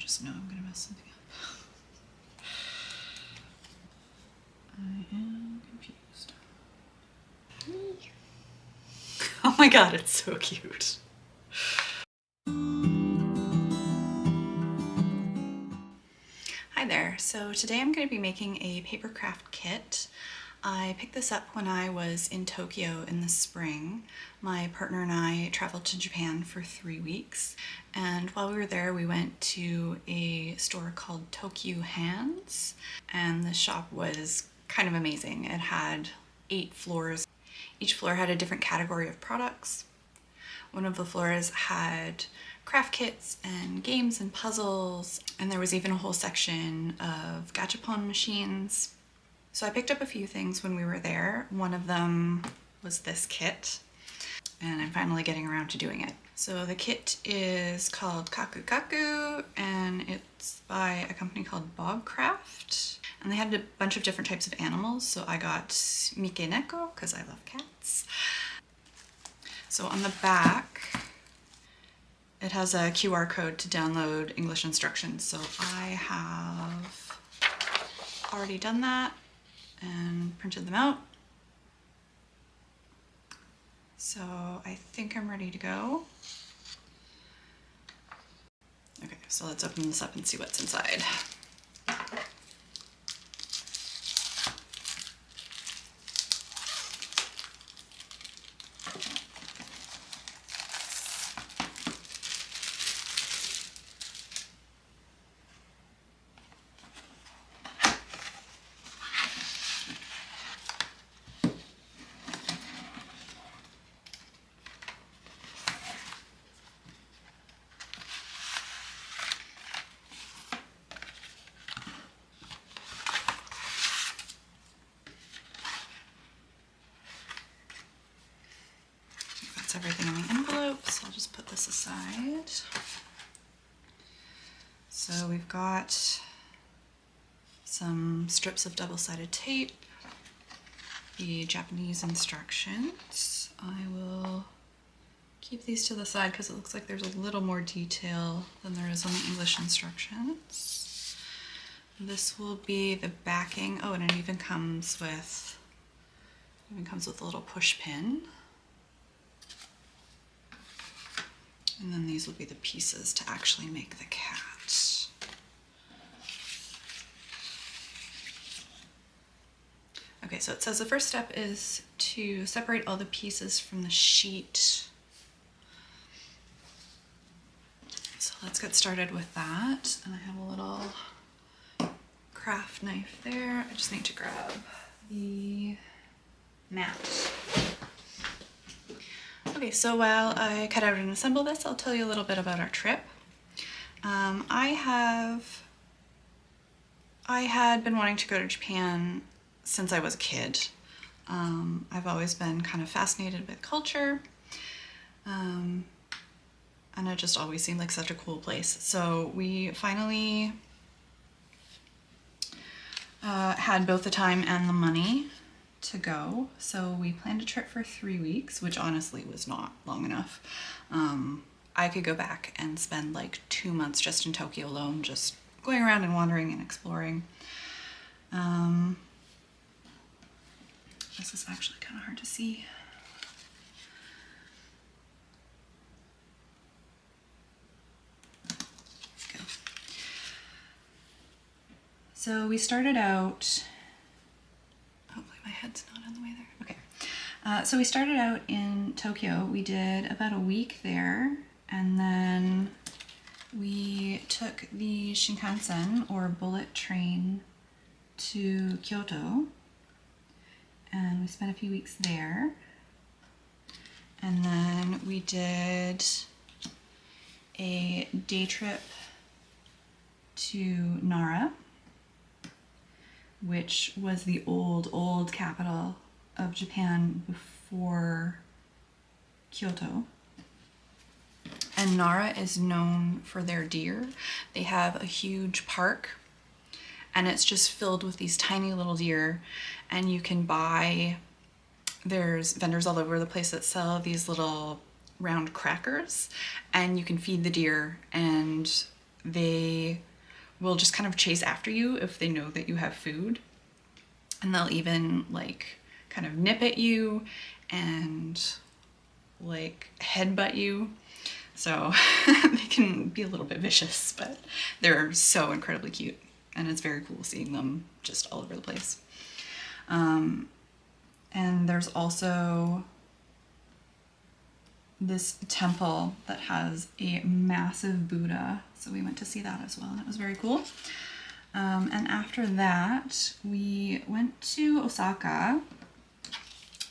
just know I'm gonna mess something up. I am confused. Oh my god, it's so cute. Hi there, so today I'm going to be making a papercraft kit. I picked this up when I was in Tokyo in the spring. My partner and I traveled to Japan for 3 weeks, and while we were there we went to a store called Tokyo Hands, and the shop was kind of amazing. It had 8 floors. Each floor had a different category of products. One of the floors had craft kits and games and puzzles, and there was even a whole section of gachapon machines. So I picked up a few things when we were there. One of them was this kit, and I'm finally getting around to doing it. So the kit is called Kaku Kaku, and it's by a company called papercraft. And they had a bunch of different types of animals, so I got Mike Neko, because I love cats. So on the back, it has a QR code to download English instructions. So I have already done that and printed them out. So I think I'm ready to go. Okay, so let's open this up and see what's inside. That's everything in the envelope, so I'll just put this aside. So we've got some strips of double-sided tape, the Japanese instructions. I will keep these to the side because it looks like there's a little more detail than there is on the English instructions. This will be the backing. Oh, and it even comes with a little push pin. And then these will be the pieces to actually make the cat. Okay, so it says the first step is to separate all the pieces from the sheet. So let's get started with that. And I have a little craft knife there. I just need to grab the mat. Okay, so while I cut out and assemble this, I'll tell you a little bit about our trip. I had been wanting to go to Japan since I was a kid. I've always been kind of fascinated with culture, and it just always seemed like such a cool place. So we finally had both the time and the money to go. So we planned a trip for 3 weeks, which honestly was not long enough. I could go back and spend like 2 months just in Tokyo alone, just going around and wandering and exploring. This is actually kind of hard to see. Go. So we started out, hopefully my head's not in the way there. Okay. So we started out in Tokyo. We did about a week there, and then we took the Shinkansen, or bullet train, to Kyoto, and we spent a few weeks there. And then we did a day trip to Nara, which was the old capital of Japan before Kyoto. And Nara is known for their deer. They have a huge park, and it's just filled with these tiny little deer, and you can buy, there's vendors all over the place that sell these little round crackers, and you can feed the deer, and they will just kind of chase after you if they know that you have food. And they'll even like kind of nip at you and like headbutt you. So they can be a little bit vicious, but they're so incredibly cute. And it's very cool seeing them just all over the place. And there's also this temple that has a massive Buddha. So we went to see that as well, and it was very cool. And after that, we went to Osaka.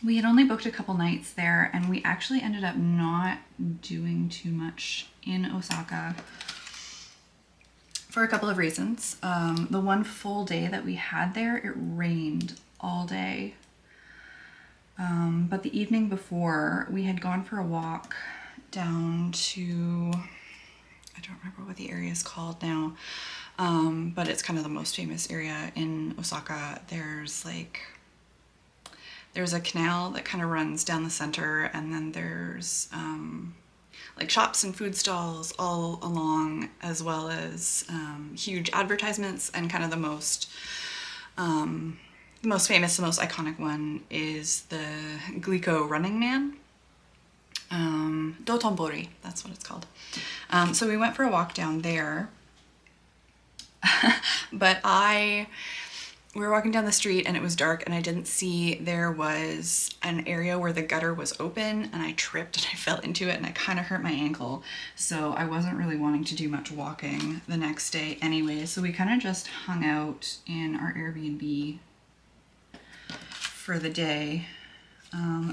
We had only booked a couple nights there, and we actually ended up not doing too much in Osaka for a couple of reasons. The one full day that we had there, it rained all day. But the evening before, we had gone for a walk down to, I don't remember what the area is called now, but it's kind of the most famous area in Osaka. There's a canal that kind of runs down the center, and then there's like shops and food stalls all along, as well as huge advertisements, and kind of the most famous, the most iconic one is the Glico Running Man. Dotonbori, that's what it's called. So we went for a walk down there, but we were walking down the street and it was dark, and I didn't see there was an area where the gutter was open, and I tripped and I fell into it and I kind of hurt my ankle. So I wasn't really wanting to do much walking the next day anyway. So we kind of just hung out in our Airbnb for the day.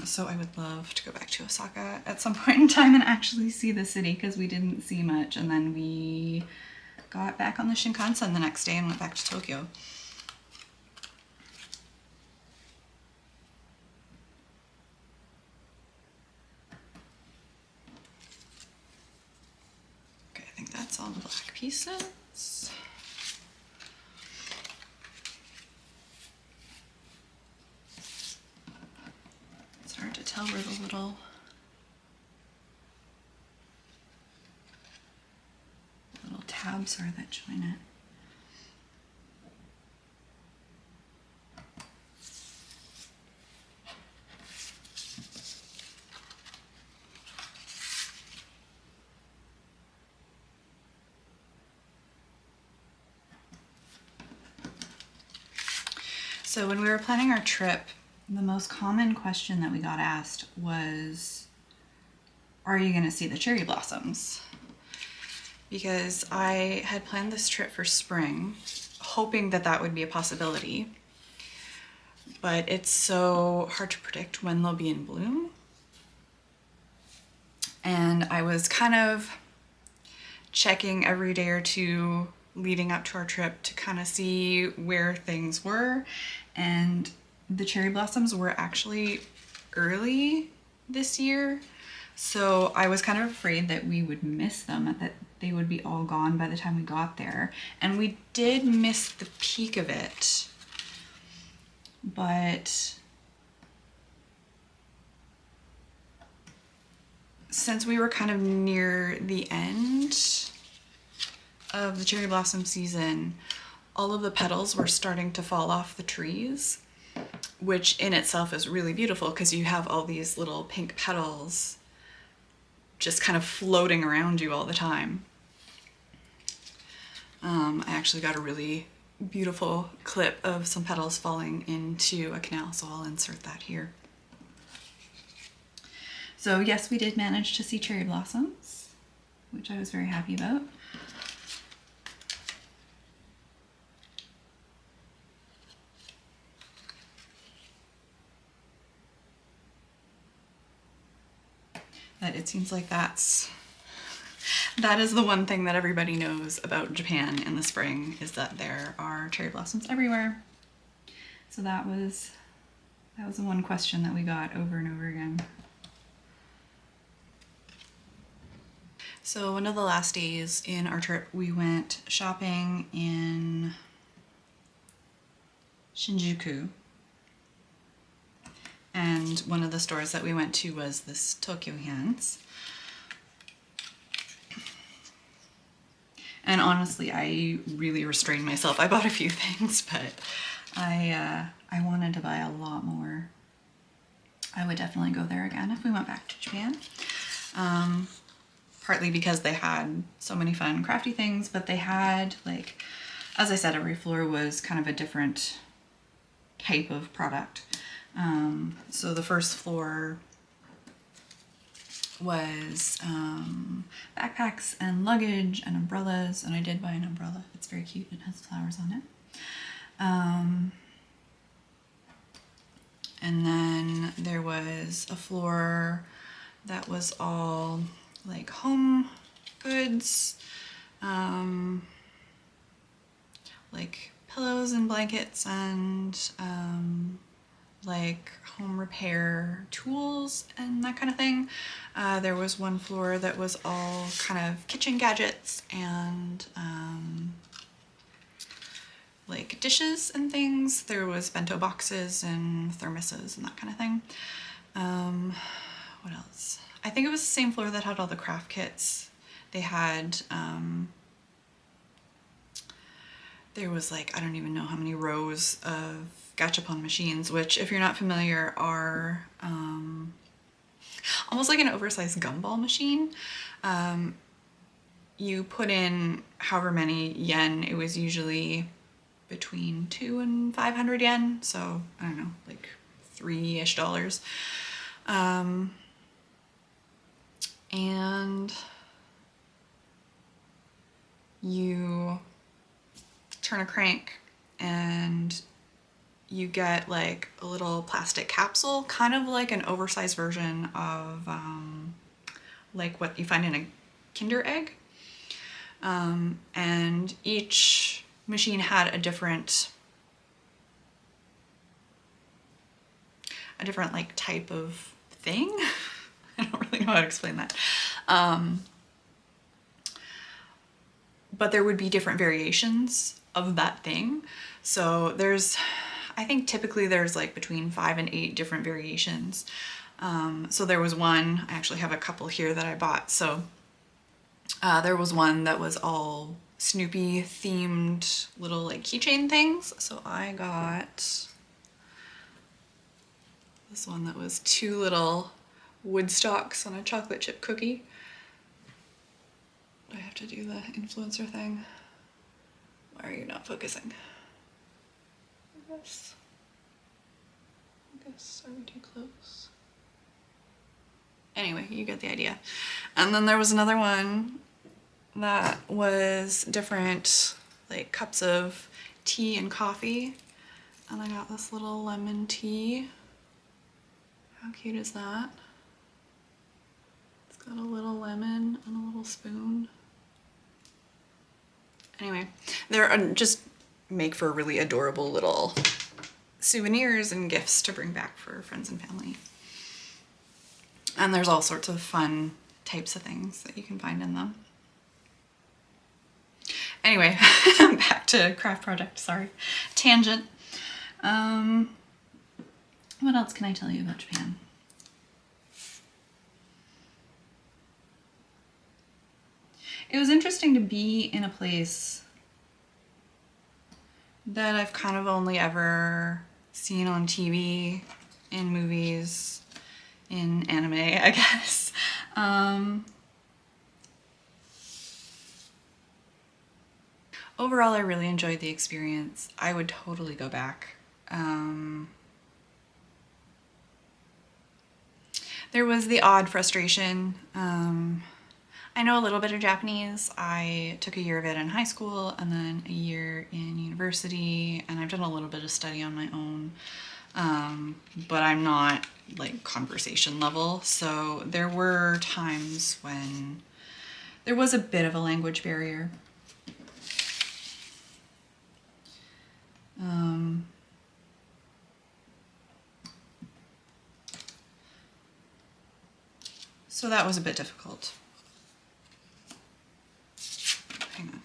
So I would love to go back to Osaka at some point in time and actually see the city, because we didn't see much. And then we got back on the Shinkansen the next day and went back to Tokyo. Okay, I think that's all the black pieces. It's hard to tell where the little tabs are that join it. So when we were planning our trip, the most common question that we got asked was, are you going to see the cherry blossoms? Because I had planned this trip for spring, hoping that that would be a possibility, but it's so hard to predict when they'll be in bloom. And I was kind of checking every day or two leading up to our trip to kind of see where things were, and the cherry blossoms were actually early this year. So I was kind of afraid that we would miss them, that they would be all gone by the time we got there. And we did miss the peak of it, but since we were kind of near the end of the cherry blossom season, all of the petals were starting to fall off the trees, which in itself is really beautiful because you have all these little pink petals just kind of floating around you all the time. I actually got a really beautiful clip of some petals falling into a canal, so I'll insert that here. So yes, we did manage to see cherry blossoms, which I was very happy about. But it seems like that is the one thing that everybody knows about Japan in the spring, is that there are cherry blossoms everywhere. So that was the one question that we got over and over again. So one of the last days in our trip, we went shopping in Shinjuku. And one of the stores that we went to was this Tokyo Hands. And honestly, I really restrained myself. I bought a few things, but I wanted to buy a lot more. I would definitely go there again if we went back to Japan. Partly because they had so many fun crafty things, but they had, like, as I said, every floor was kind of a different type of product. So the first floor was backpacks and luggage and umbrellas, and I did buy an umbrella. It's very cute. It has flowers on it. And then there was a floor that was all like home goods, like pillows and blankets and like home repair tools and that kind of thing. There was one floor that was all kind of kitchen gadgets and like dishes and things. There was bento boxes and thermoses and that kind of thing. What else? I think it was the same floor that had all the craft kits. They had, there was like, I don't even know how many rows of gachapon machines, which if you're not familiar are almost like an oversized gumball machine. You put in however many yen, it was usually between 200 and 500 yen, so I don't know, like $3-ish. And you turn a crank and you get like a little plastic capsule, kind of like an oversized version of like what you find in a Kinder egg. And each machine had a different like type of thing. I don't really know how to explain that. But there would be different variations of that thing. So there's, I think typically there's like between 5 and 8 different variations. So there was one, I actually have a couple here that I bought. So there was one that was all Snoopy themed little like keychain things. So I got this one that was 2 little wood stalks on a chocolate chip cookie. Do I have to do the influencer thing? Why are you not focusing? I guess, are we too close? Anyway, you get the idea. And then there was another one that was different, like cups of tea and coffee. And I got this little lemon tea. How cute is that? It's got a little lemon and a little spoon. Anyway, they're just make for really adorable little souvenirs and gifts to bring back for friends and family. And there's all sorts of fun types of things that you can find in them. Anyway, back to craft project, sorry. Tangent. What else can I tell you about Japan? It was interesting to be in a place that I've kind of only ever seen on TV, in movies, in anime, I guess. Overall, I really enjoyed the experience. I would totally go back. There was the odd frustration. I know a little bit of Japanese. I took a year of it in high school and then a year in university, and I've done a little bit of study on my own, but I'm not like conversation level. So there were times when there was a bit of a language barrier. So that was a bit difficult. Hang on.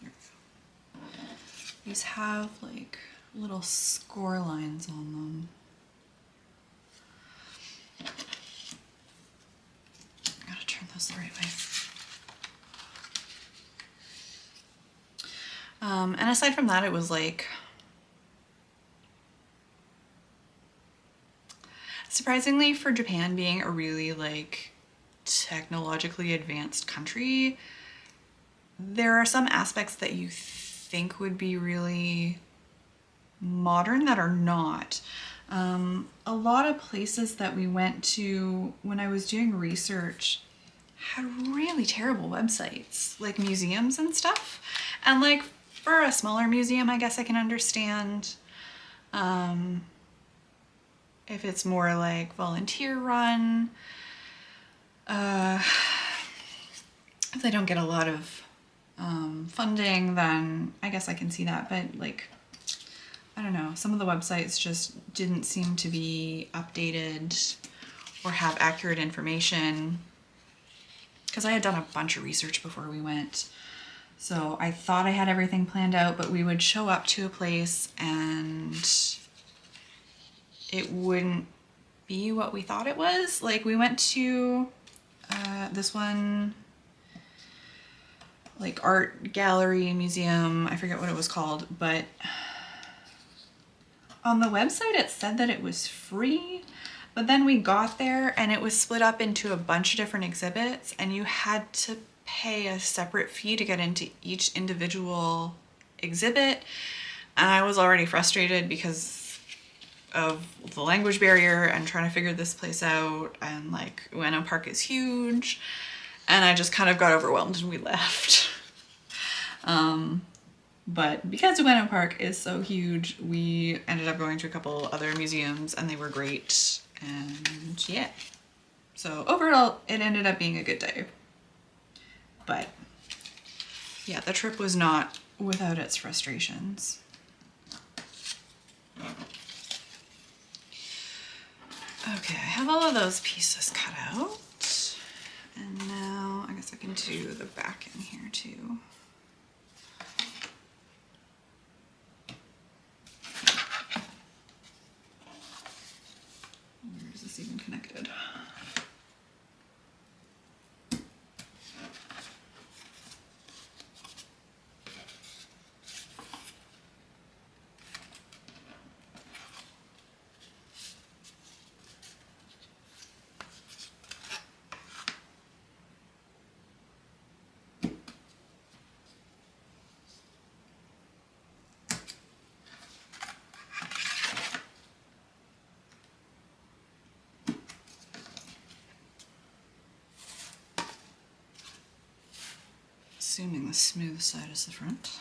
Here we go. These have like little score lines on them. I gotta turn this the right way. And aside from that, it was like surprisingly for Japan being a really like technologically advanced country, there are some aspects that you think would be really modern that are not. A lot of places that we went to when I was doing research had really terrible websites, like museums and stuff. And like for a smaller museum, I guess I can understand if it's more like volunteer run, if they don't get a lot of funding, then I guess I can see that. But like, I don't know, some of the websites just didn't seem to be updated or have accurate information, because I had done a bunch of research before we went. So I thought I had everything planned out, but we would show up to a place and it wouldn't be what we thought it was. Like we went to this one like art gallery museum, I forget what it was called, but on the website it said that it was free, but then we got there and it was split up into a bunch of different exhibits and you had to pay a separate fee to get into each individual exhibit. And I was already frustrated because of the language barrier and trying to figure this place out, and like Ueno Park is huge, and I just kind of got overwhelmed and we left. But because Ueno Park is so huge, we ended up going to a couple other museums and they were great, and yeah. So overall, it ended up being a good day. But yeah, the trip was not without its frustrations. Okay, I have all of those pieces cut out. And now I guess I can do the back in here too. Where is this even connected? Assuming the smooth side is the front.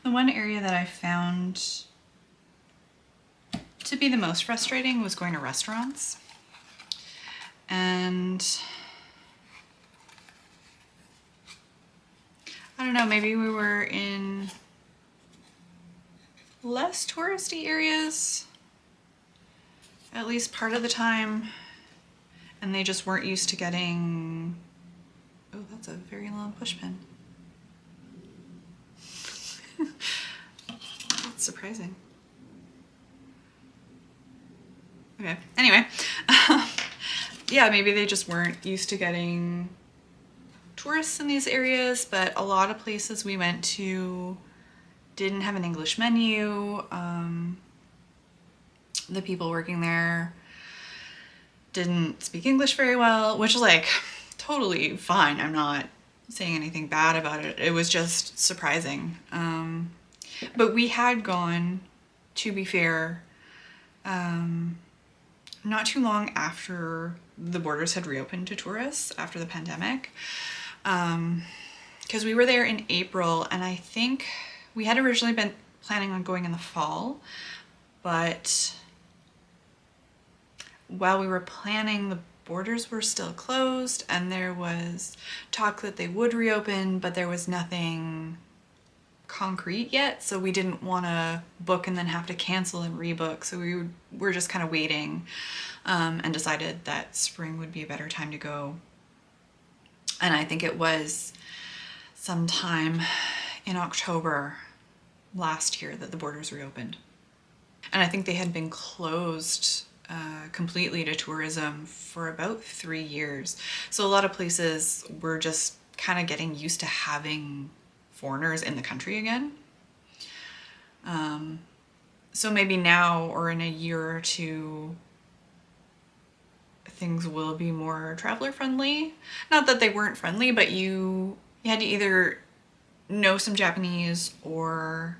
The one area that I found to be the most frustrating was going to restaurants. And I don't know, maybe we were in less touristy areas, at least part of the time, and they just weren't used to getting, oh, that's a very long push pin. That's surprising. Okay, anyway, yeah, maybe they just weren't used to getting tourists in these areas, but a lot of places we went to didn't have an English menu. The people working there didn't speak English very well, which is like totally fine. I'm not saying anything bad about it. It was just surprising. But we had gone, to be fair, not too long after the borders had reopened to tourists after the pandemic, because we were there in April, and I think we had originally been planning on going in the fall, but while we were planning, the borders were still closed and there was talk that they would reopen, but there was nothing concrete yet, so we didn't want to book and then have to cancel and rebook. So we were just kind of waiting, and decided that spring would be a better time to go. And I think it was sometime in October last year that the borders reopened. And I think they had been closed completely to tourism for about 3 years. So a lot of places were just kind of getting used to having foreigners in the country again. So maybe now or in a year or two, things will be more traveler friendly. Not that they weren't friendly, but you had to either know some Japanese or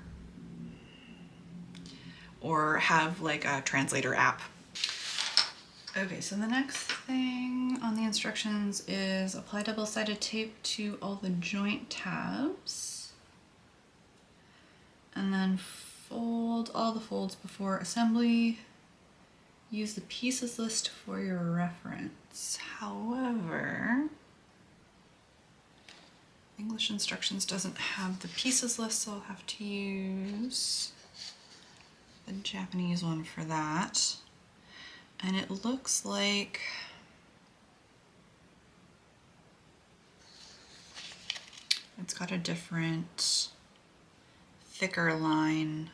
have like a translator app. Okay, so the next thing on the instructions is apply double-sided tape to all the joint tabs. And then fold all the folds before assembly. Use the pieces list for your reference. However, English instructions doesn't have the pieces list, so I'll have to use the Japanese one for that. And it looks like it's got a different, thicker line,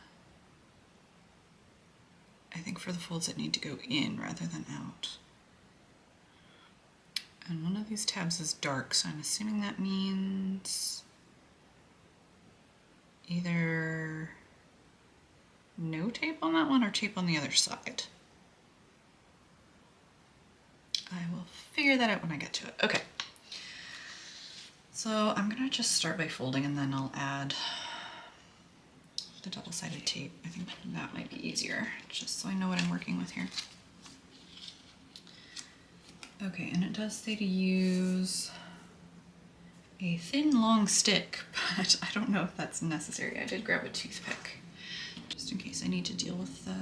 I think, for the folds that need to go in rather than out. And one of these tabs is dark, so I'm assuming that means either no tape on that one or tape on the other side. I will figure that out when I get to it. Okay. So I'm gonna just start by folding and then I'll add the double-sided tape. I think that might be easier, just so I know what I'm working with here. Okay, and it does say to use a thin, long stick, but I don't know if that's necessary. I did grab a toothpick, just in case I need to deal with the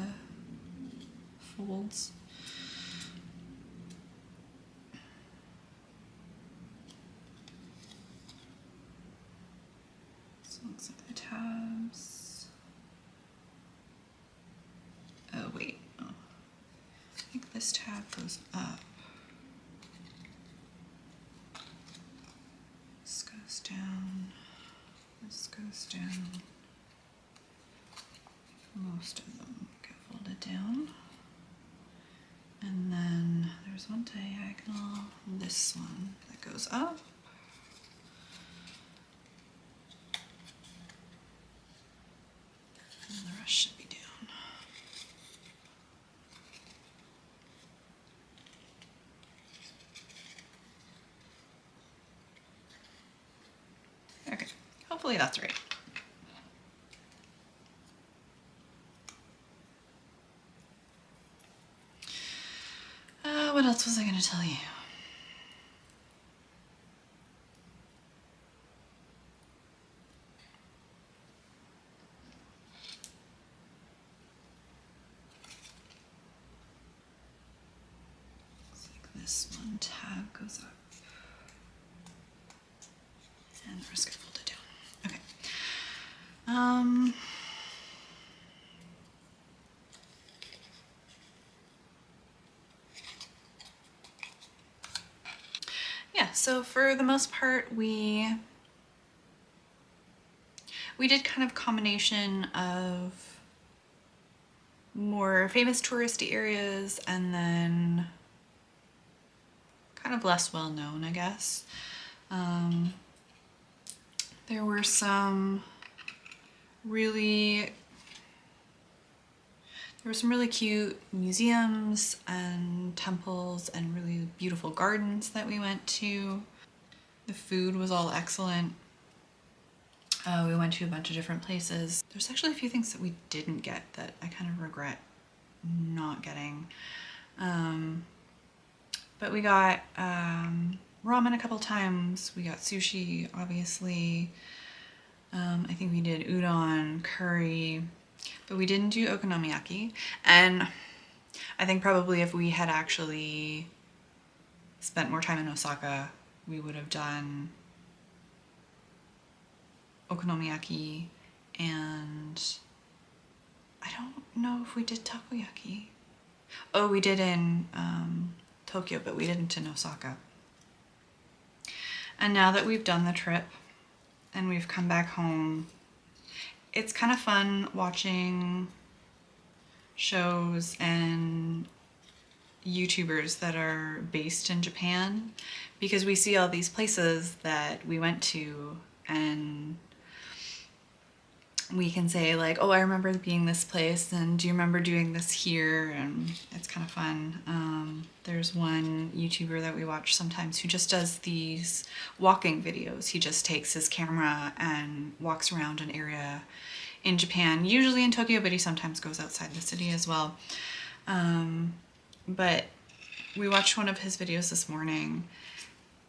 folds. So it looks like the tabs. Oh, wait. Oh. I think this tab goes up. This goes down. This goes down. Most of them get folded down. And then there's one diagonal, this one that goes up. And the rest should be down. Okay, hopefully that's right. What else was I going to tell you? Looks like this one tab goes up. And the rest get folded down. Okay. Yeah, so for the most part, we did kind of combination of more famous touristy areas and then kind of less well known, I guess. There were some really cute museums and temples and really beautiful gardens that we went to. The food was all excellent. We went to a bunch of different places. There's actually a few things that we didn't get that I kind of regret not getting. But we got ramen a couple times. We got sushi, obviously. I think we did udon, curry, but we didn't do okonomiyaki. And I think probably if we had actually spent more time in Osaka, we would have done okonomiyaki and I don't know if we did takoyaki. Oh, we did in Tokyo, but we didn't in Osaka. And now that we've done the trip and we've come back home, it's kind of fun watching shows and YouTubers that are based in Japan, because we see all these places that we went to and we can say like, oh, I remember being this place, and do you remember doing this here? And it's kind of fun. There's one YouTuber that we watch sometimes who just does these walking videos. He just takes his camera and walks around an area in Japan, usually in Tokyo, but he sometimes goes outside the city as well. But we watched one of his videos this morning,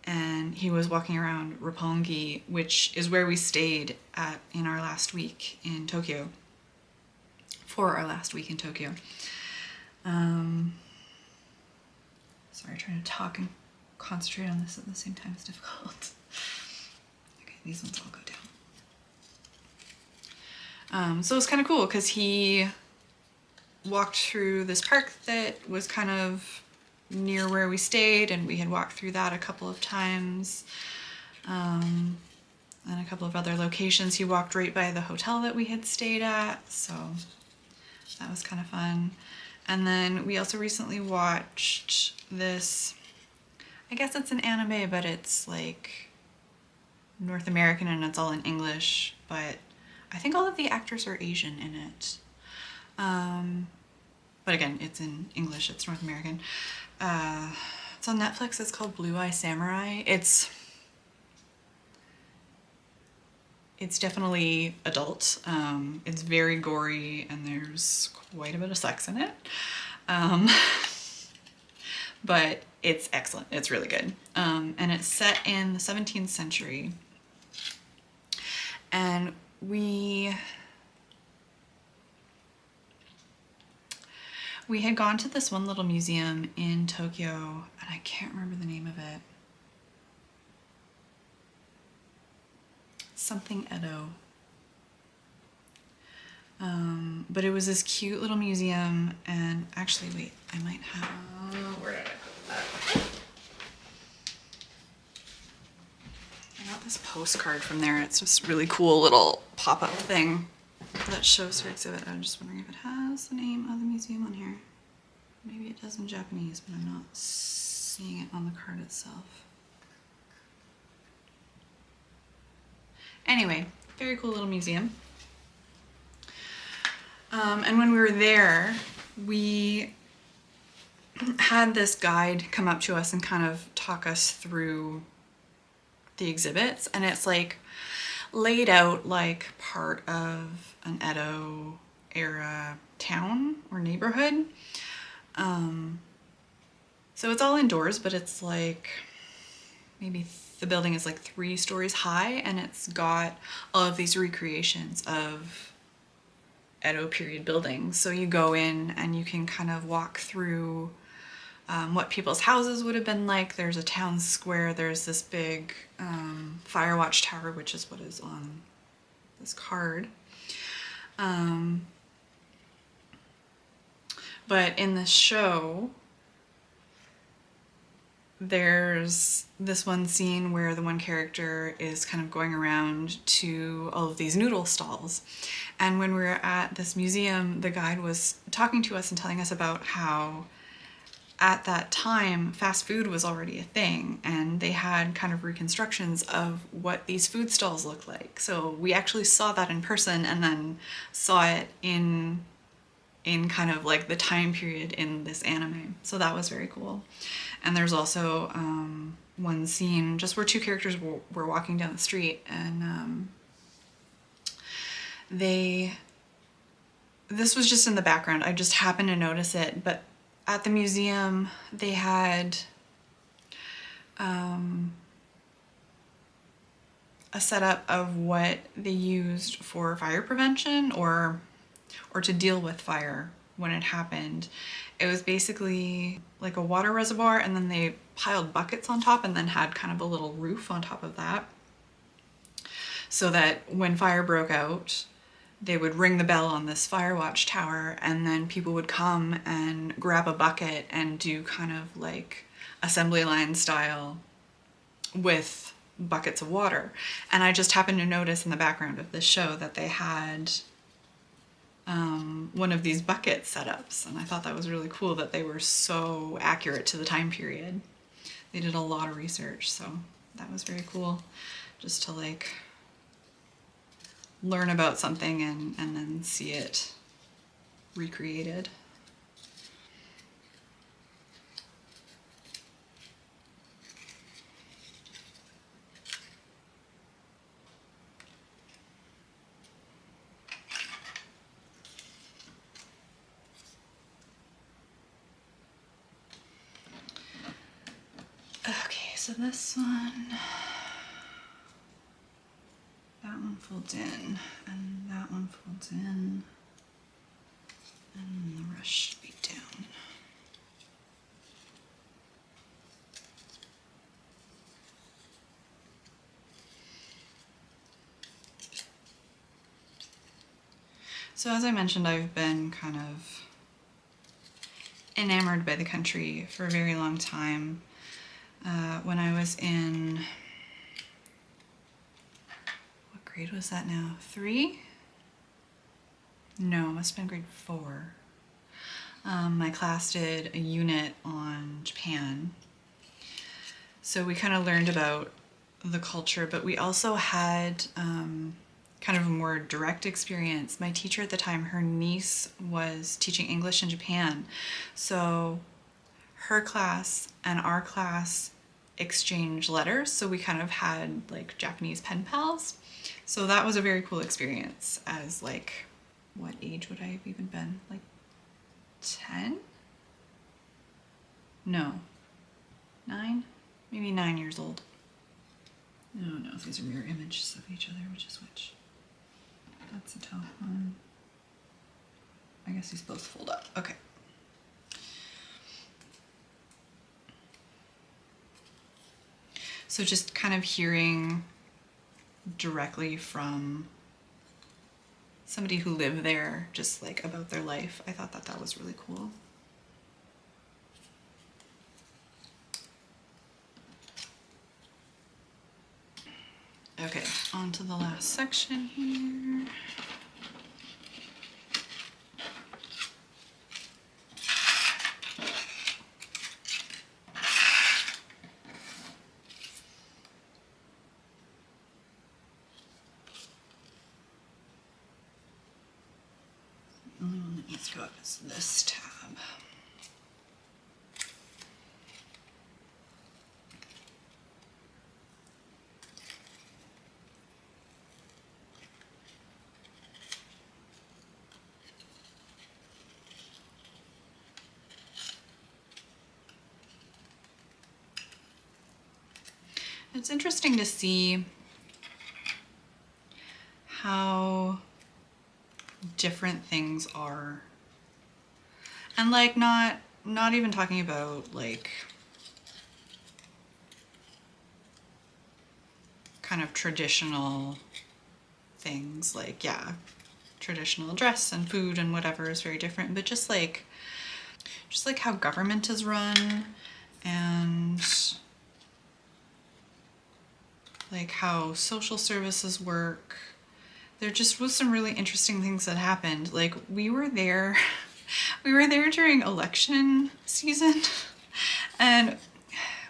and he was walking around Roppongi, which is where we stayed at in our last week in Tokyo. For our last week in Tokyo. Sorry, trying to talk and concentrate on this at the same time is difficult. Okay, these ones all go down. So it was kind of cool because he walked through this park that was kind of near where we stayed, and we had walked through that a couple of times, and a couple of other locations. He walked right by the hotel that we had stayed at, so that was kind of fun. And then we also recently watched this, I guess it's an anime, but it's like North American and it's all in English, but I think all of the actors are Asian in it. But again, it's in English, it's North American. It's on Netflix, it's called Blue Eye Samurai. It's definitely adult. It's very gory and there's quite a bit of sex in it. But it's excellent, it's really good. And it's set in the 17th century. And we had gone to this one little museum in Tokyo, and I can't remember the name of it. Something Edo. But it was this cute little museum, and actually, wait, I might have, where did I put that? I got this postcard from there. It's just a really cool little pop-up thing that shows her exhibit. I'm just wondering if it has the name of the museum on here. Maybe it does in Japanese, but I'm not seeing it on the card itself. Anyway, very cool little museum. And when we were there, we had this guide come up to us and kind of talk us through the exhibits, and it's like laid out like part of an Edo era town or neighborhood. So it's all indoors, but it's like maybe the building is like 3 stories high, and it's got all of these recreations of Edo period buildings. So you go in and you can kind of walk through what people's houses would have been like. There's a town square, there's this big fire watch tower, which is what is on this card. But in the show, there's this one scene where the one character is kind of going around to all of these noodle stalls. And when we were at this museum, the guide was talking to us and telling us about how at that time, fast food was already a thing, and they had kind of reconstructions of what these food stalls look like. So we actually saw that in person and then saw it in kind of like the time period in this anime. So that was very cool. And there's also one scene just where 2 characters were walking down the street, and this was just in the background. I just happened to notice it, but at the museum they had a setup of what they used for fire prevention or to deal with fire when it happened. It was basically like a water reservoir, and then they piled buckets on top and then had kind of a little roof on top of that, so that when fire broke out, they would ring the bell on this fire watch tower, and then people would come and grab a bucket and do kind of like assembly line style with buckets of water. And I just happened to notice in the background of this show that they had one of these bucket setups, and I thought that was really cool that they were so accurate to the time period. They did a lot of research, so that was very cool, just to like learn about something and then see it recreated. Okay, so this one, that one folds in, and that one folds in, and the rest should be down. So as I mentioned, I've been kind of enamored by the country for a very long time. When I was in, what grade was that now? 3? No, it must have been grade 4. My class did a unit on Japan. So we kind of learned about the culture, but we also had kind of a more direct experience. My teacher at the time, her niece was teaching English in Japan. So her class and our class exchanged letters. So we kind of had like Japanese pen pals. So that was a very cool experience. As like, what age would I have even been? Like 10? No, 9? Maybe 9 years old. Oh no, these are mirror images of each other, which is which? That's a top one. I guess these both fold up. Okay. So just kind of hearing directly from somebody who lived there, just like about their life, I thought that that was really cool. Okay, on to the last section here. The only one that needs to go up is this tab. It's interesting to see how different things are, and like not even talking about like kind of traditional things, like yeah, traditional dress and food and whatever is very different, but just like how government is run, and like how social services work. There just was some really interesting things that happened. Like we were there during election season, and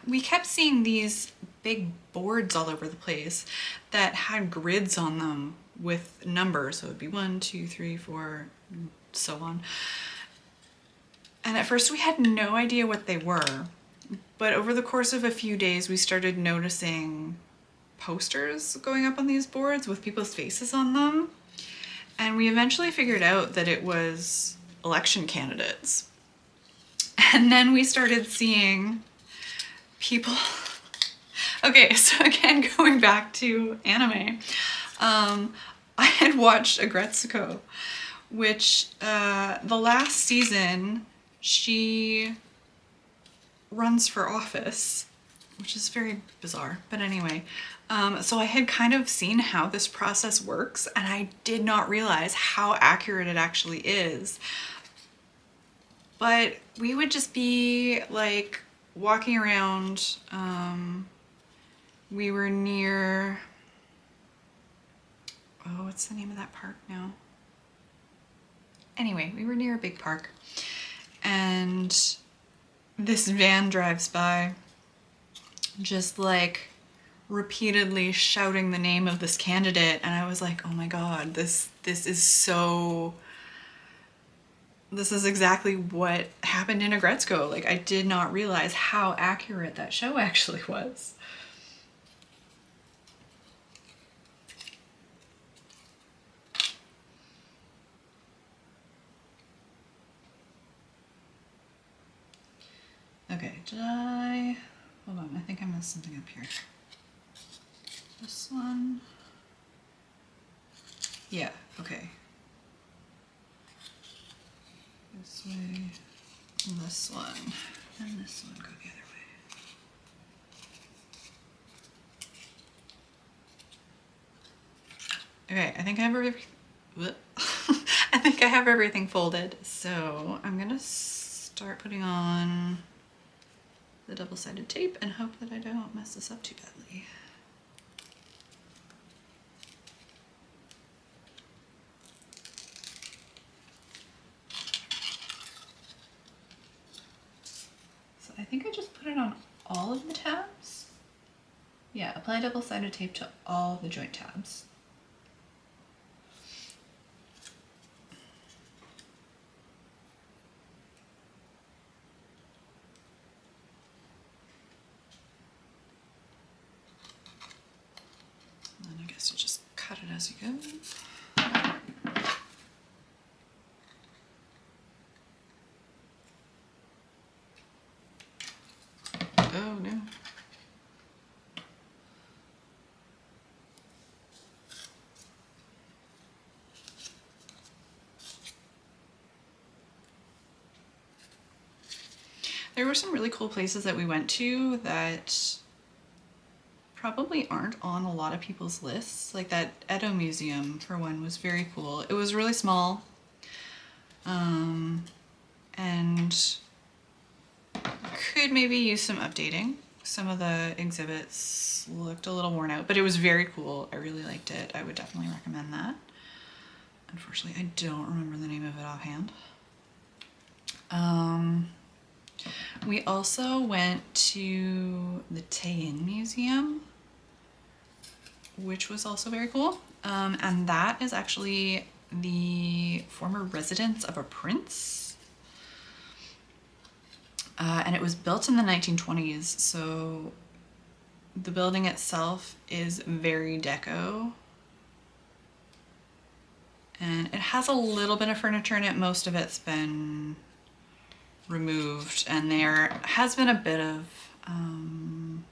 we kept seeing these big boards all over the place that had grids on them with numbers. So it would be 1, 2, 3, 4, and so on. And at first we had no idea what they were, but over the course of a few days we started noticing posters going up on these boards with people's faces on them, and we eventually figured out that it was election candidates. And then we started seeing people okay, so again, going back to anime, I had watched Agretsuko, which the last season she runs for office, which is very bizarre. But anyway, so I had kind of seen how this process works, and I did not realize how accurate it actually is. But we would just be like walking around. We were near, oh, what's the name of that park now? Anyway, we were near a big park, and this van drives by, just like repeatedly shouting the name of this candidate, and I was like, oh my god, this is so, this is exactly what happened in Agretzko. Like, I did not realize how accurate that show actually was. Okay, did I, hold on, I think I messed something up here. This one, yeah, okay. This way, and this one, and this one go the other way. Okay, I think I have everything, I think I have everything folded, so I'm gonna start putting on the double-sided tape and hope that I don't mess this up too badly. So I think I just put it on all of the tabs. Yeah, apply double-sided tape to all the joint tabs. And I guess you just cut it as you go. Oh no. There were some really cool places that we went to that probably aren't on a lot of people's lists. Like that Edo Museum, for one, was very cool. It was really small, and could maybe use some updating. Some of the exhibits looked a little worn out, but it was very cool. I really liked it. I would definitely recommend that. Unfortunately, I don't remember the name of it offhand. We also went to the Tayin Museum, which was also very cool. And that is actually the former residence of a prince. And it was built in the 1920s, so the building itself is very deco. And it has a little bit of furniture in it. Most of it's been removed, and there has been a bit of kind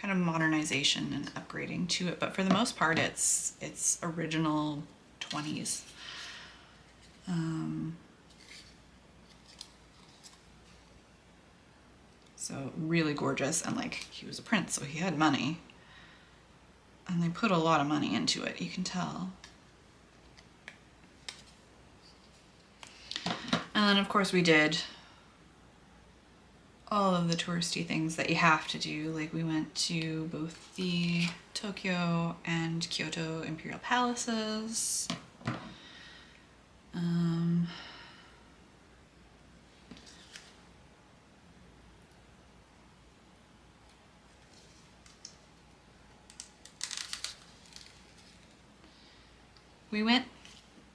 of modernization and upgrading to it, but for the most part it's original 20s. So really gorgeous, and like, he was a prince, so he had money, and they put a lot of money into it, you can tell. And then of course we did all of the touristy things that you have to do. Like, we went to both the Tokyo and Kyoto Imperial Palaces. We went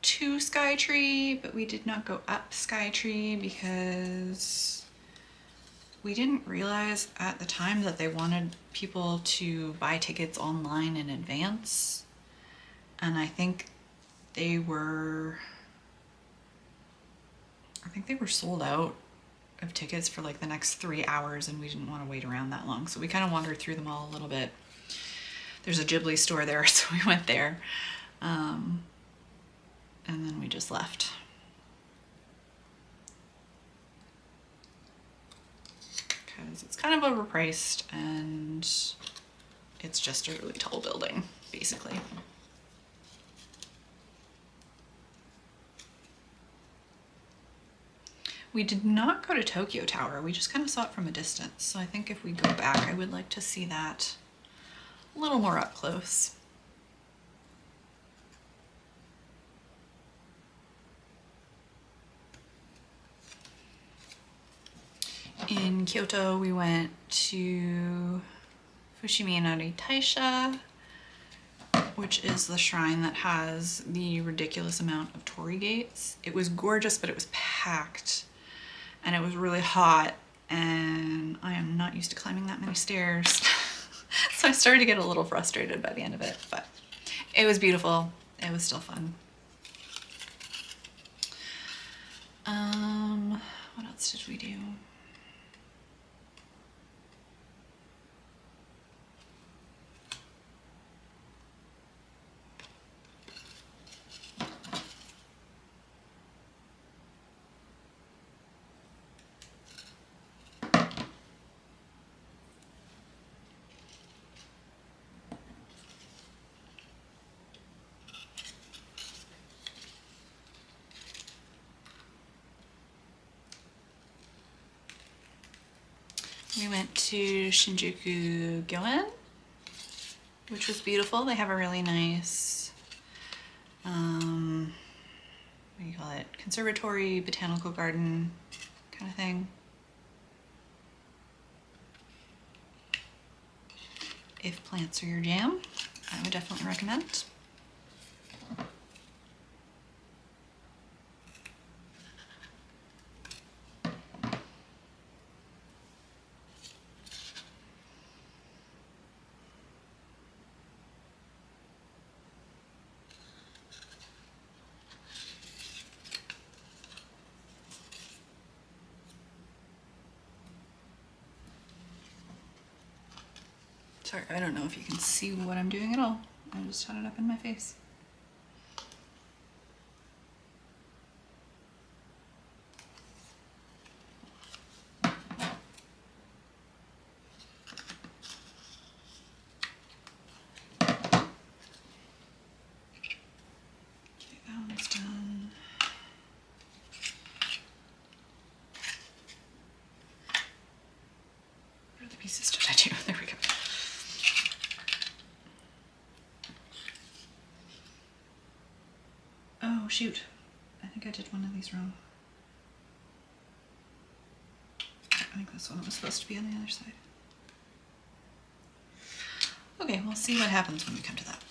to Skytree, but we did not go up Skytree because we didn't realize at the time that they wanted people to buy tickets online in advance. And I think they were sold out of tickets for like the next 3 hours, and we didn't want to wait around that long. So we kind of wandered through them all a little bit. There's a Ghibli store there, so we went there. And then we just left. because it's kind of overpriced and it's just a really tall building, basically. We did not go to Tokyo Tower, we just kind of saw it from a distance. So I think if we go back, I would like to see that a little more up close. In Kyoto, we went to Fushimi Inari Taisha, which is the shrine that has the ridiculous amount of torii gates. It was gorgeous, but it was packed and it was really hot and I am not used to climbing that many stairs. So I started to get a little frustrated by the end of it, but it was beautiful. It was still fun. What else did we do? We went to Shinjuku Gyoen, which was beautiful. They have a really nice, what do you call it, conservatory, botanical garden kind of thing. If plants are your jam, I would definitely recommend. Sorry, I don't know if you can see what I'm doing at all. I just had it up in my face. Okay, that one's done. What other pieces did I do? There we go. Oh shoot, I think I did one of these wrong. I think this one was supposed to be on the other side. Okay, we'll see what happens when we come to that.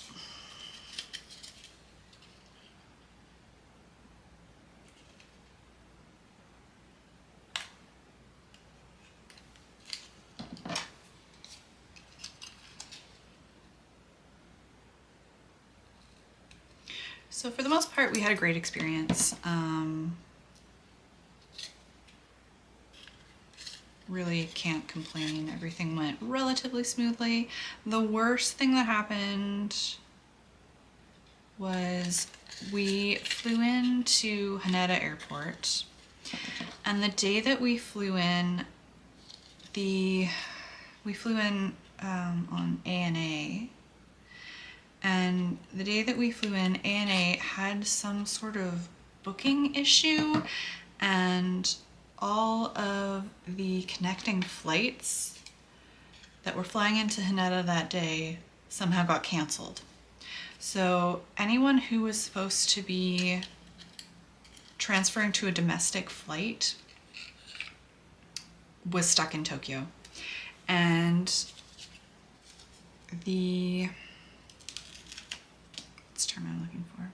So for the most part, we had a great experience. Really can't complain. Everything went relatively smoothly. The worst thing that happened was we flew into Haneda Airport, and the day that we flew in, on ANA, and the day that we flew in, ANA had some sort of booking issue, and all of the connecting flights that were flying into Haneda that day somehow got canceled. So anyone who was supposed to be transferring to a domestic flight was stuck in Tokyo. And what's the term I'm looking for?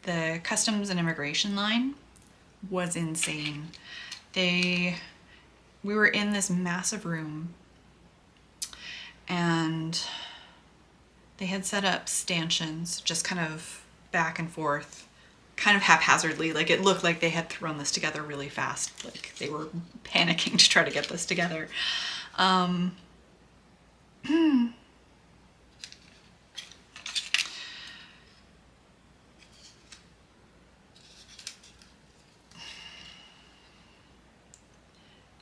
The customs and immigration line was insane. We were in this massive room and they had set up stanchions just kind of back and forth, kind of haphazardly. Like it looked like they had thrown this together really fast. Like they were panicking to try to get this together.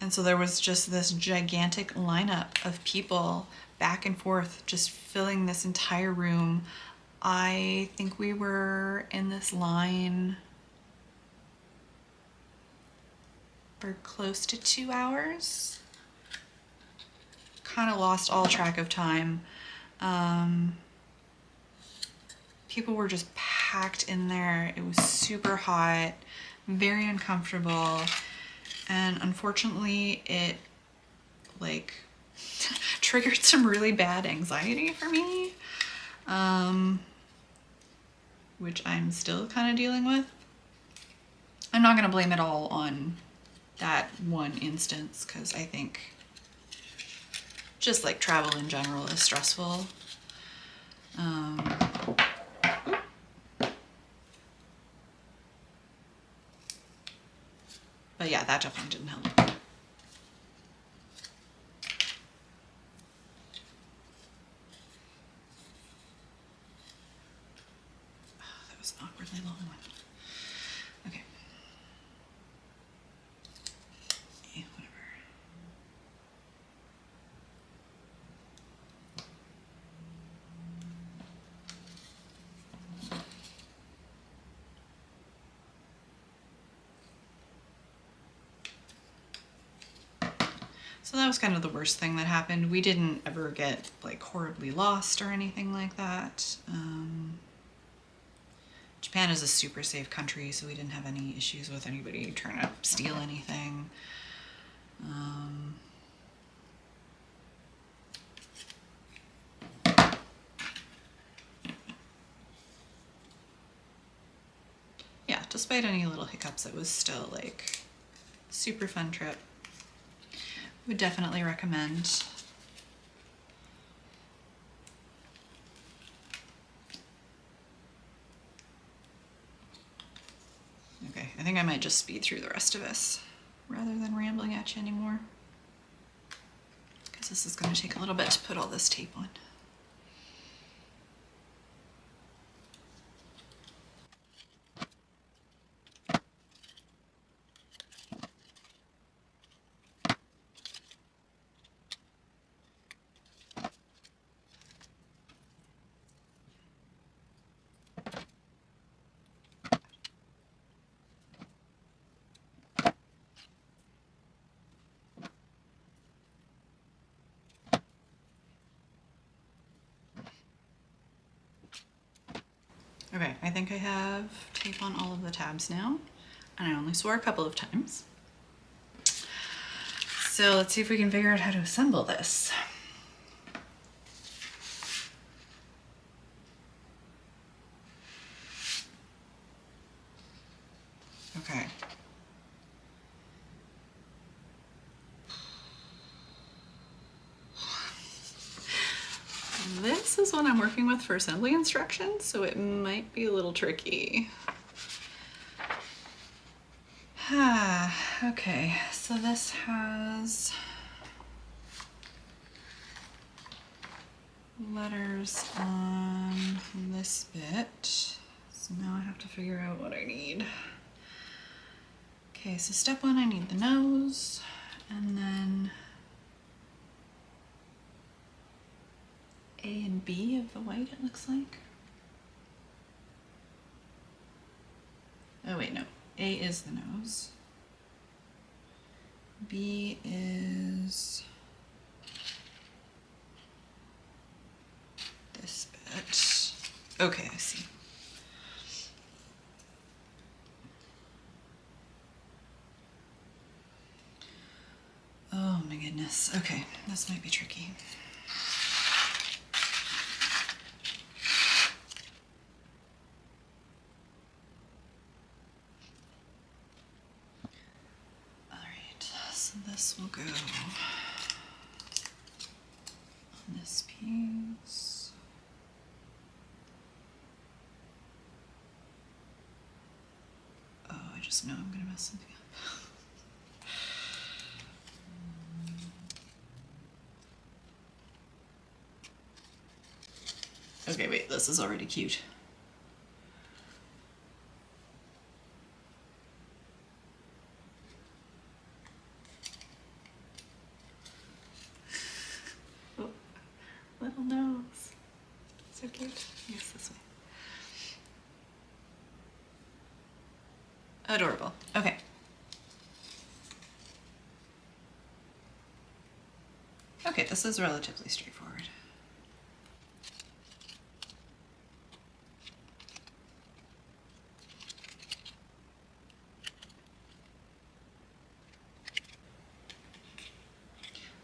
And so there was just this gigantic lineup of people back and forth, just filling this entire room. I think we were in this line for close to 2 hours. Kind of lost all track of time. People were just packed in there. It was super hot, very uncomfortable, and unfortunately it like triggered some really bad anxiety for me, which I'm still kind of dealing with. I'm not gonna blame it all on that one instance, because I think just like travel in general is stressful. But yeah, that definitely didn't help. Oh, that was an awkwardly long one. Okay. Yeah, whatever. So that was kind of the worst thing that happened. We didn't ever get like horribly lost or anything like that. Japan is a super safe country, so we didn't have any issues with anybody trying to steal anything. Yeah, despite any little hiccups, it was still like super fun trip. Would definitely recommend. Okay, I think I might just speed through the rest of this rather than rambling at you anymore, because this is going to take a little bit to put all this tape on. Okay, I think I have tape on all of the tabs now, and I only swore a couple of times. So let's see if we can figure out how to assemble this. Okay. This is what I'm working with for assembly instructions, so it might be a little tricky. Okay, so this has letters on this bit. So now I have to figure out what I need. Okay, so step one, I need the nose, and then A and B of the white, it looks like. Oh wait, no. A is the nose. B is this bit. Okay, I see. Oh my goodness. Okay, this might be tricky. This will go on this piece. Oh, I just know I'm gonna mess something up. Okay, wait, this is already cute. So cute. Yes, this way. Adorable. Okay. Okay, this is relatively straightforward.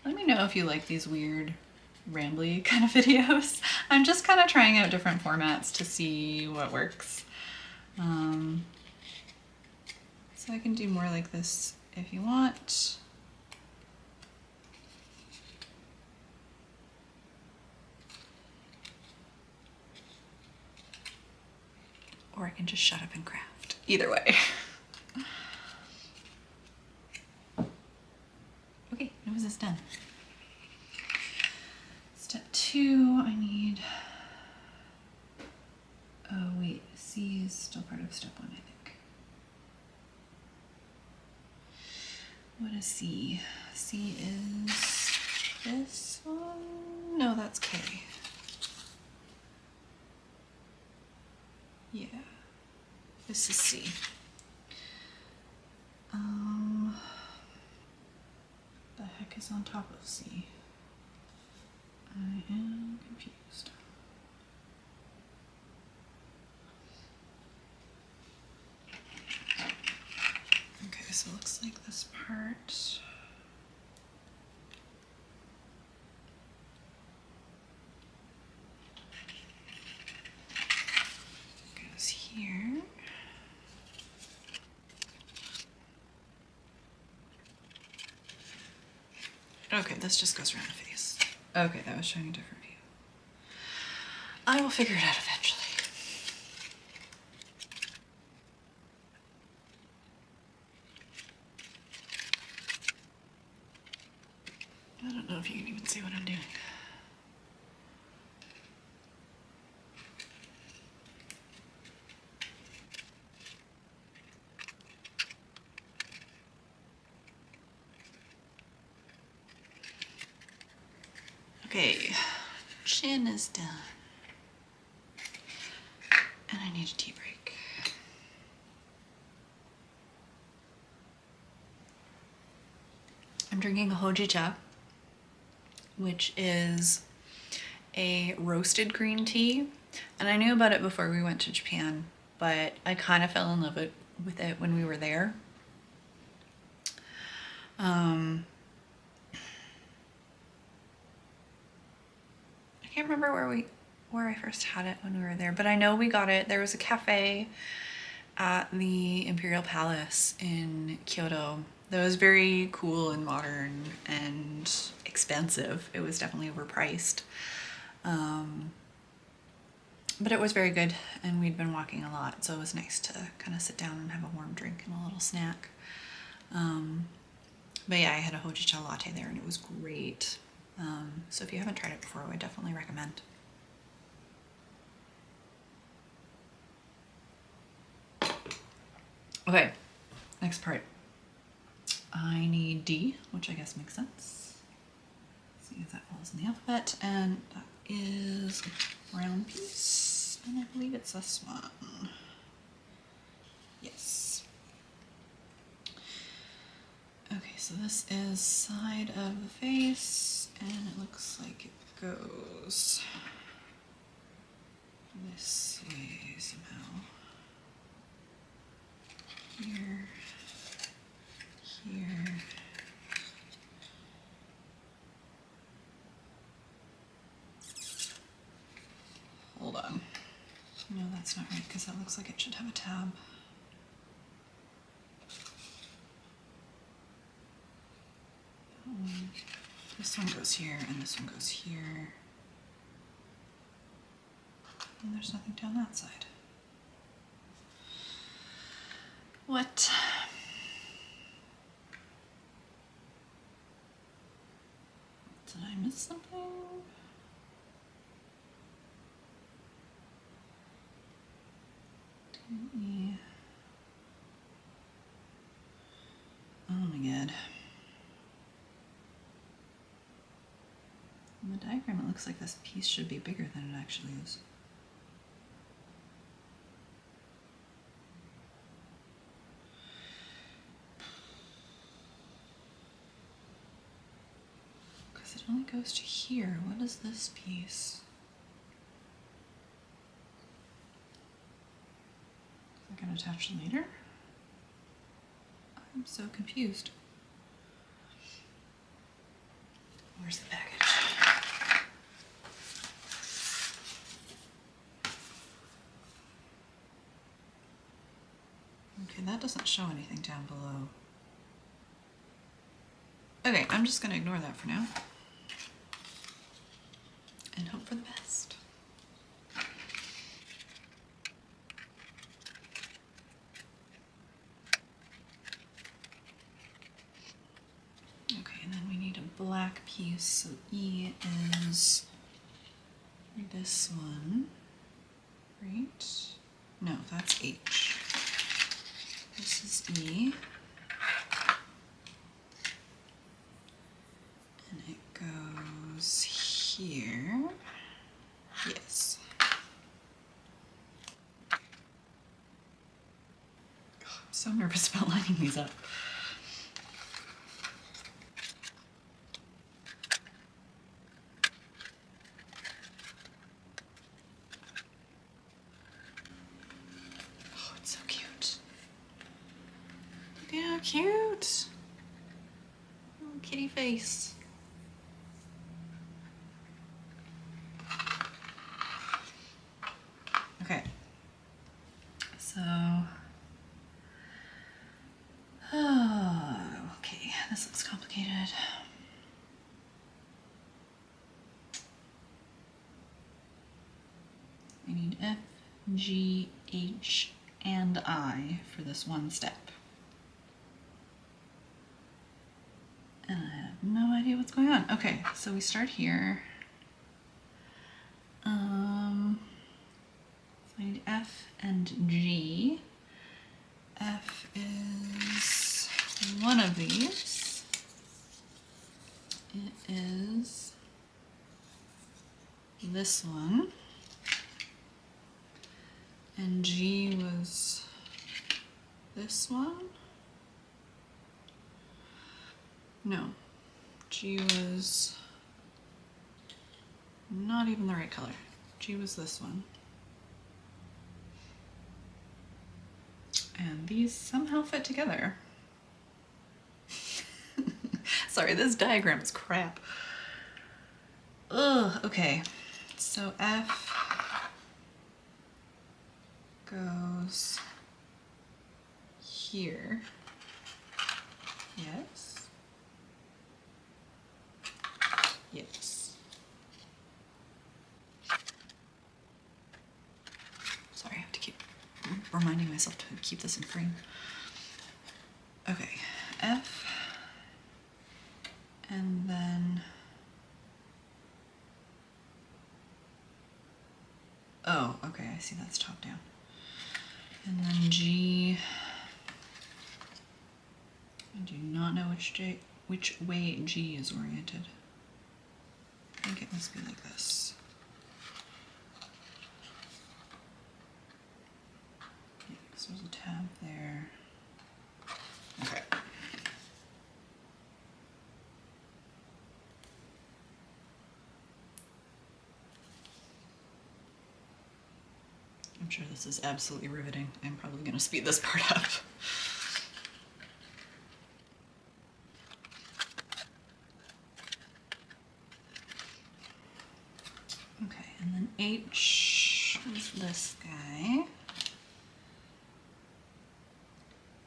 Let me know if you like these weird, rambly kind of videos. I'm just kind of trying out different formats to see what works. So I can do more like this if you want. Or I can just shut up and craft. Either way. Okay, now is this done? Step 2, I need... Oh wait, C is still part of step 1, I think. What is C? C is this one? No, that's K. Yeah, this is C. The heck is on top of C? I am confused. Okay, so it looks like this part goes here. Okay, this just goes around the face. Okay, that was showing a different view. I will figure it out eventually. I don't know if you can even see what I'm doing. Okay, chin is done. And I need a tea break. I'm drinking a hojicha, which is a roasted green tea. And I knew about it before we went to Japan, but I kind of fell in love with it when we were there. I can't remember where I first had it when we were there, but I know we got it. There was a cafe at the Imperial Palace in Kyoto that was very cool and modern and expensive. It was definitely overpriced. But it was very good, and we'd been walking a lot, so it was nice to kind of sit down and have a warm drink and a little snack. But yeah, I had a hojicha latte there and it was great. So if you haven't tried it before, I would definitely recommend. Okay, next part. I need D, which I guess makes sense. Let's see if that falls in the alphabet, and that is a round piece, and I believe it's this one. Yes. Okay, so this is side of the face, and it looks like it goes this way somehow. Here, here. Hold on. No, that's not right, because that looks like it should have a tab. This one goes here, and this one goes here. And there's nothing down that side. What? Did I miss something? Oh my god. In the diagram it looks like this piece should be bigger than it actually is. Because it only goes to here. What is this piece? Is it going to attach later? I'm so confused. Where's the package? Okay, that doesn't show anything down below. Okay, I'm just gonna ignore that for now. And hope for the best. Okay, and then we need a black piece, so E is this one, right? No, that's H. This is E. And it goes here. Yes. Oh, I'm so nervous about lining these up. Oh, it's so cute. Look at how cute. Little kitty face. Okay. So, okay, this looks complicated. We need F, G, H, and I for this one step. And I have no idea what's going on. Okay, so we start here. So I need F and G. F is one of these. It is this one. And G was this one? No, G was not even the right color. G was this one. And these somehow fit together. Sorry, this diagram is crap. Ugh, okay. So F goes here. Yes. Yes. Sorry, I have to keep reminding myself to keep this in frame. Okay, F, and then, oh, okay, I see that's top down. And then G, I do not know which way G is oriented. I think it must be like this. Yeah, because there's a tab there. Okay. I'm sure this is absolutely riveting. I'm probably going to speed this part up. Okay, and then H is this guy.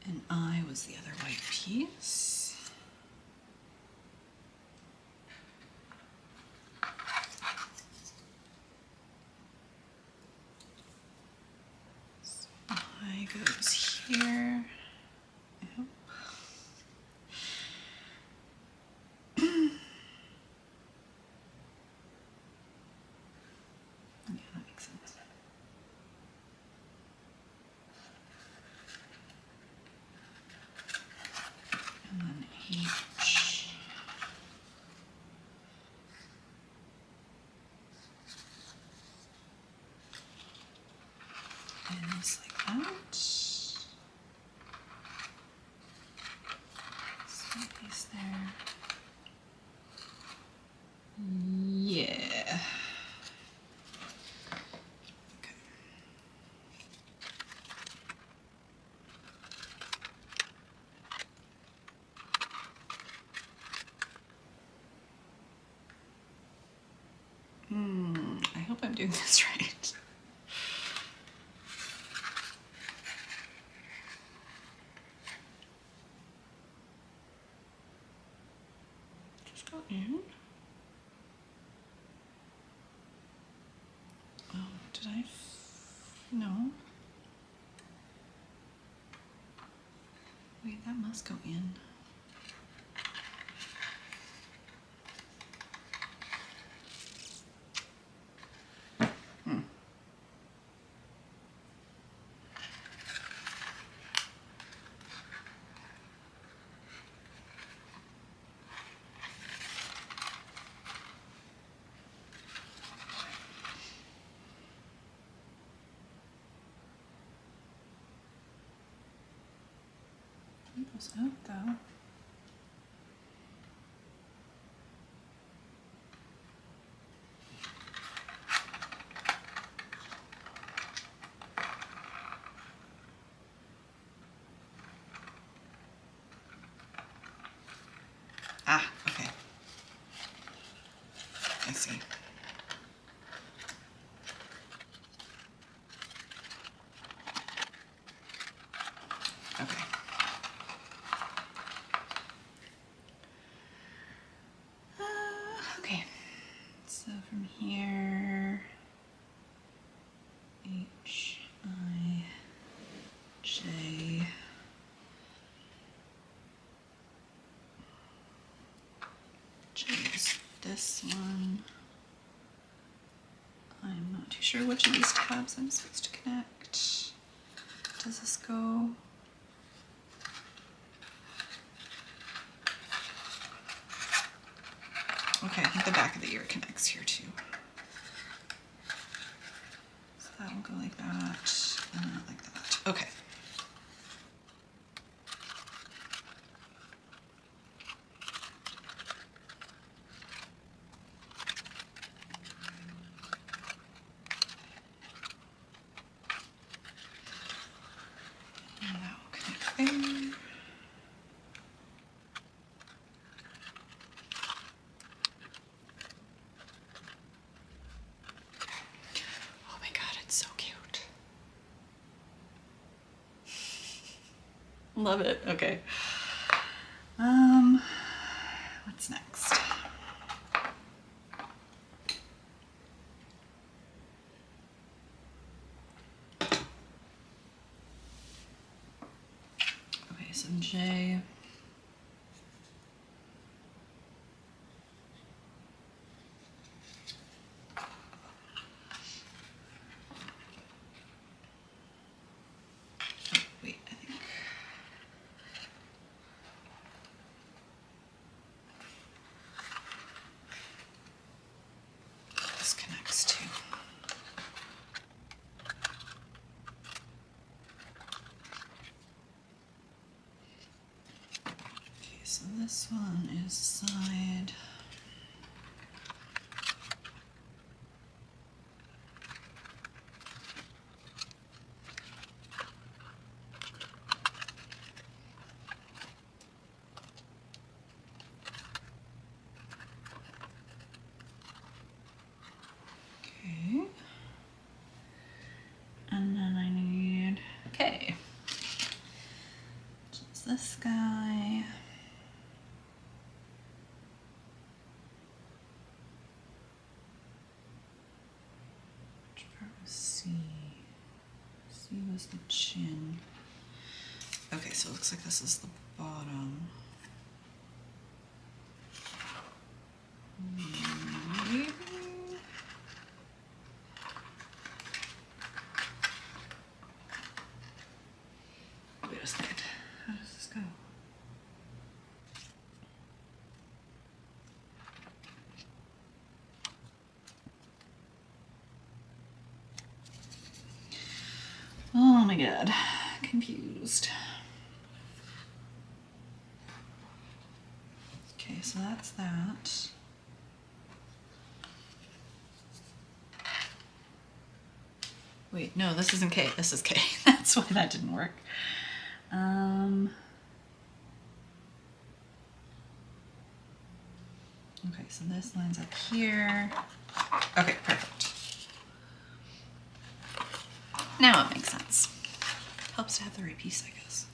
And I was the other white piece. So I goes here. I hope. Yeah, that makes sense. And then H. that. Small piece there. Yeah. Okay. I hope I'm doing this right. Just go in. Oh, did I? No. Wait, that must go in. It goes out though. Ah, okay. I see. Okay. Okay. So from here, H, I, J. J is this one. I'm not too sure which of these tabs I'm supposed to connect. Does this go? Okay, I think the back of the ear connects here too. So that will go like that, and not like that. Okay. And that will connect there. Oh my god, it's so cute. Love it. Okay. What's next? Okay, so J. Wait, I think this connects too. Okay, so this one is side. Okay. And then I need, okay. Just this guy. Which part was C? C was the chin. Okay, so it looks like this is the bottom. Maybe. Wait a second. How does this go? Oh my my god, confused. Okay, so that's that. Wait, no, this isn't K, this is K. That's why that didn't work. Okay, so this lines up here. Okay, perfect. Now it makes sense. Helps to have the right piece, I guess.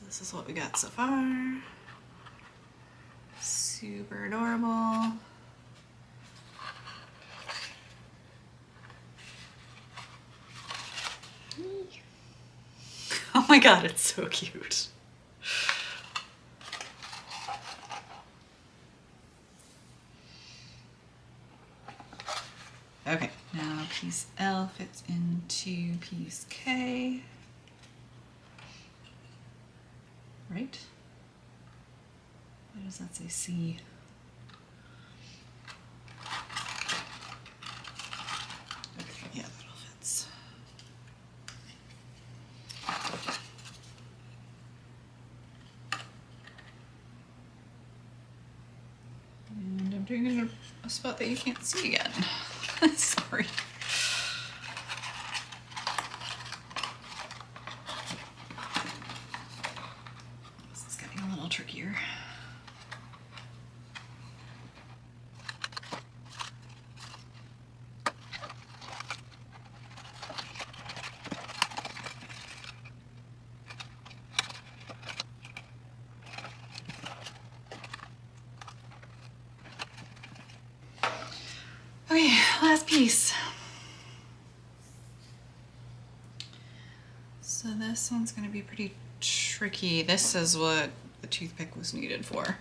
This is what we got so far. Super adorable. Oh my god, it's so cute. Okay, now piece L fits into piece K. Right? Why does that say C? Okay, yeah, that all fits. And I'm doing it in a spot that you can't see again. Sorry. This is getting a little trickier. Okay, last piece. So this one's going to be pretty tricky. This is what the toothpick was needed for.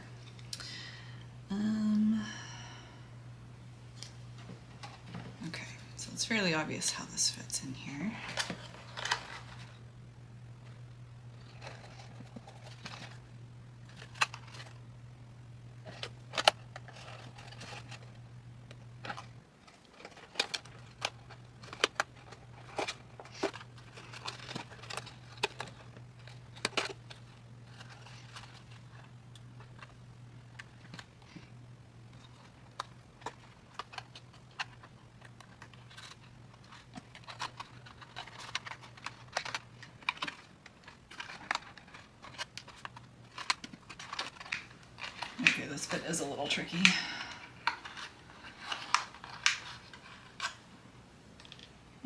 Okay, so it's fairly obvious how this fits in here. Okay, this bit is a little tricky.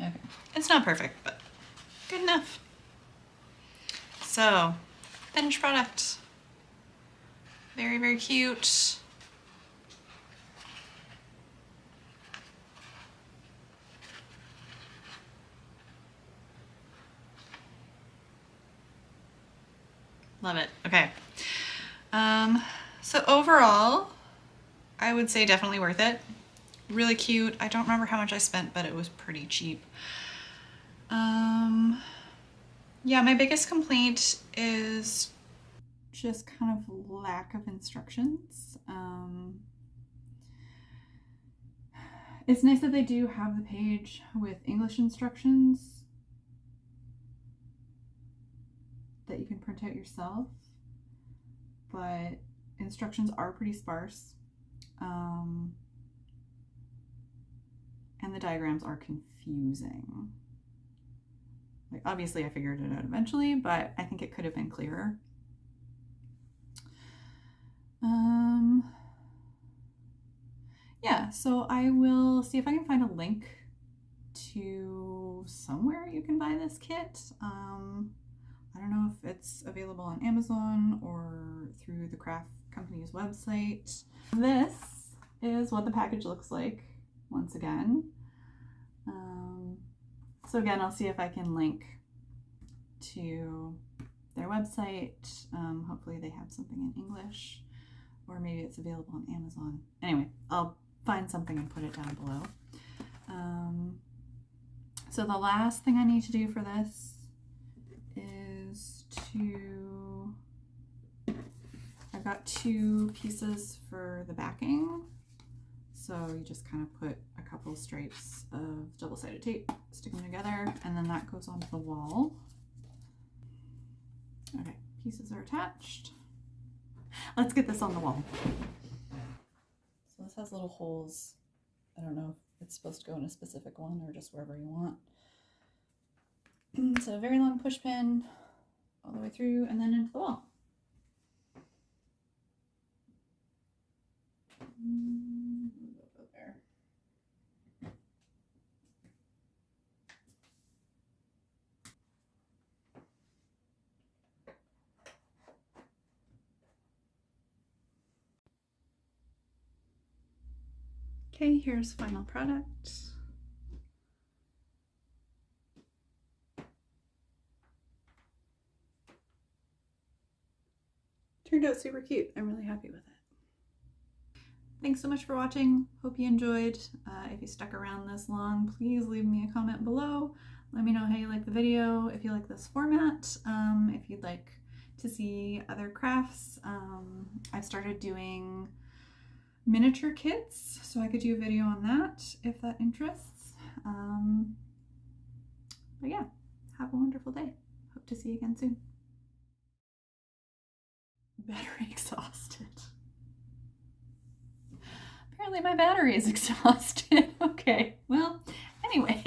Okay, it's not perfect, but good enough. So, finished product. Very, very cute. Love it. Okay. So overall, I would say definitely worth it. Really cute. I don't remember how much I spent, but it was pretty cheap. Yeah, my biggest complaint is just kind of lack of instructions. It's nice that they do have the page with English instructions that you can print out yourself, but instructions are pretty sparse. And the diagrams are confusing. Like, obviously I figured it out eventually, but I think it could have been clearer. Yeah, so I will see if I can find a link to somewhere you can buy this kit. I don't know if it's available on Amazon or through the craft company's website. This is what the package looks like once again. So again, I'll see if I can link to their website. Hopefully they have something in English, or maybe it's available on Amazon. Anyway, I'll find something and put it down below. So the last thing I need to do for this is I've got 2 pieces for the backing. So you just kind of put a couple stripes of double-sided tape, stick them together, and then that goes onto the wall. Okay, pieces are attached. Let's get this on the wall. So this has little holes. I don't know if it's supposed to go in a specific one or just wherever you want. So a very long push pin all the way through and then into the wall. There. Okay, here's final product. Turned out super cute. I'm really happy with it. Thanks so much for watching. Hope you enjoyed. If you stuck around this long, please leave me a comment below. Let me know how you like the video, if you like this format, if you'd like to see other crafts. I've started doing miniature kits, so I could do a video on that if that interests. But yeah, have a wonderful day. Hope to see you again soon. Battery exhausted. Apparently my battery is exhausted. Okay, well, anyway.